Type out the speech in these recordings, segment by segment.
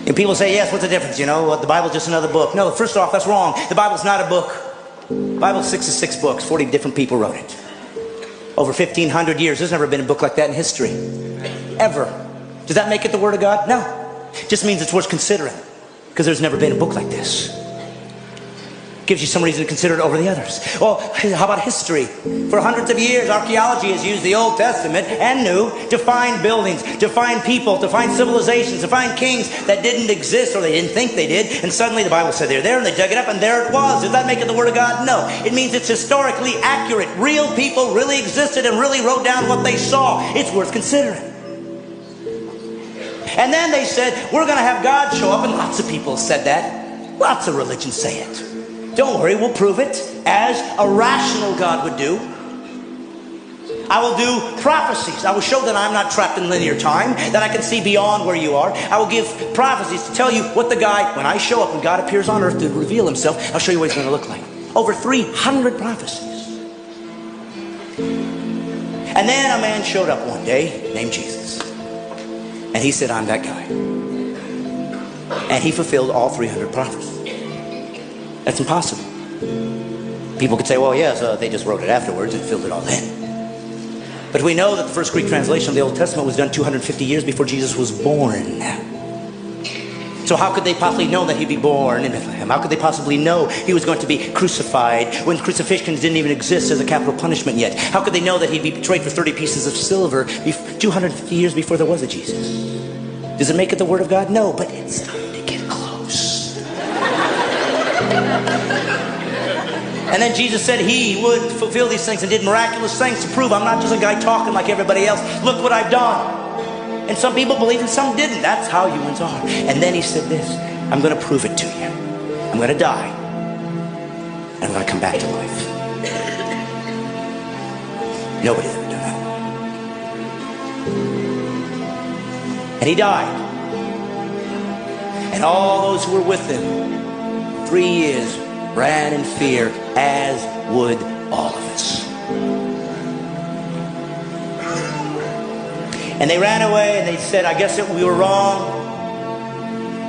And people say, yes, what's the difference? You know, the Bible's just another book. No, first off, that's wrong. The Bible's not a book. The Bible's 66 books. 40 different people wrote it. Over 1,500 years. There's never been a book like that in history. Ever. Does that make it the Word of God? No. It just means it's worth considering. Because there's never been a book like this. Gives you some reason to consider it over the others. Well, how about history? For hundreds of years, archaeology has used the Old Testament and New to find buildings, to find people, to find civilizations, to find kings that didn't exist or they didn't think they did. And suddenly the Bible said they're there and they dug it up and there it was. Does that make it the Word of God? No. It means it's historically accurate. Real people really existed and really wrote down what they saw. It's worth considering. And then they said, we're going to have God show up. And lots of people said that. Lots of religions say it. Don't worry, we'll prove it as a rational God would do. I will do prophecies. I will show that I'm not trapped in linear time, that I can see beyond where you are. I will give prophecies to tell you what the guy, when I show up, when God appears on earth to reveal himself, I'll show you what he's going to look like. Over 300 prophecies. And then a man showed up one day named Jesus. And he said, I'm that guy. And he fulfilled all 300 prophecies. That's impossible. People could say, well, yes, they just wrote it afterwards and filled it all in. But we know that the first Greek translation of the Old Testament was done 250 years before Jesus was born. So how could they possibly know that he'd be born in Bethlehem? How could they possibly know he was going to be crucified when crucifixions didn't even exist as a capital punishment yet? How could they know that he'd be betrayed for 30 pieces of silver 250 years before there was a Jesus? Does it make it the Word of God? No, but it's starting to get close. And then Jesus said he would fulfill these things and did miraculous things to prove I'm not just a guy talking like everybody else. Look what I've done. And some people believed and some didn't. That's how humans are. And then he said this, I'm going to prove it to you. I'm going to die. And I'm going to come back to life. Nobody's ever done that. And he died. And all those who were with him 3 years ran in fear, as would all of us. And they ran away and they said, I guess we were wrong.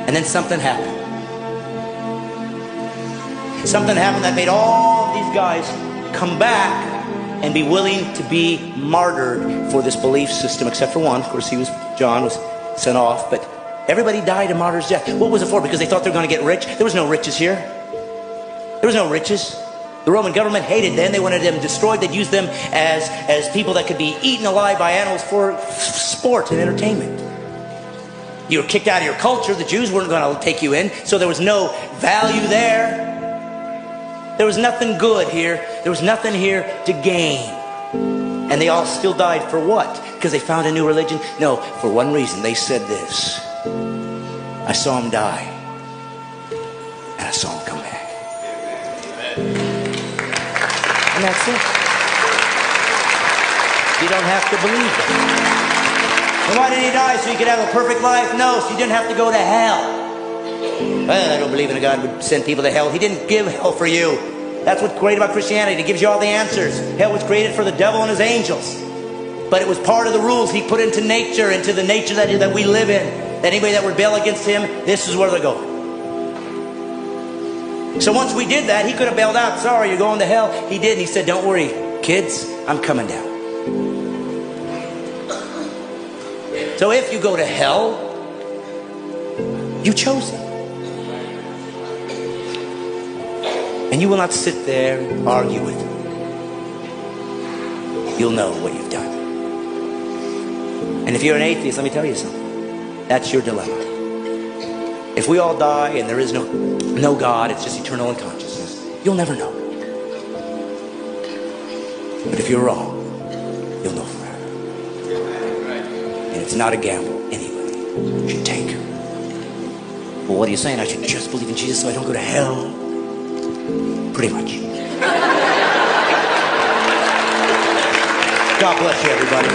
And then something happened. Something happened that made all of these guys come back and be willing to be martyred for this belief system, except for one. Of course, John was sent off, but everybody died a martyr's death. What was it for? Because they thought they were going to get rich? There was no riches here. There was no riches. The Roman government hated them. They wanted them destroyed. They'd use them as people that could be eaten alive by animals for sport and entertainment. You were kicked out of your culture. The Jews weren't going to take you in, so there was no value there. There was nothing good here. There was nothing here to gain. And they all still died for what? Because they found a new religion? No, for one reason. They said this. I saw him die. And I saw him come back. And that's it. You don't have to believe it. And why did he die? So he could have a perfect life? No, so you didn't have to go to hell. Well, I don't believe in a God who would send people to hell. He didn't give hell for you. That's what's great about Christianity. It gives you all the answers. Hell was created for the devil and his angels. But it was part of the rules he put into nature, into the nature that we live in. Anybody that rebel against him, this is where they're going. So once we did that, he could have bailed out. Sorry, you're going to hell. He did. He said, don't worry, kids, I'm coming down. So if you go to hell, you chose it. And you will not sit there and argue with him. You'll know what you've done. And if you're an atheist, let me tell you something. That's your dilemma. If we all die and there is no God, it's just eternal unconsciousness, you'll never know. But if you're wrong, you'll know forever. And it's not a gamble anyway. You should take. Well, what are you saying? I should just believe in Jesus so I don't go to hell? Pretty much. God bless you, everybody.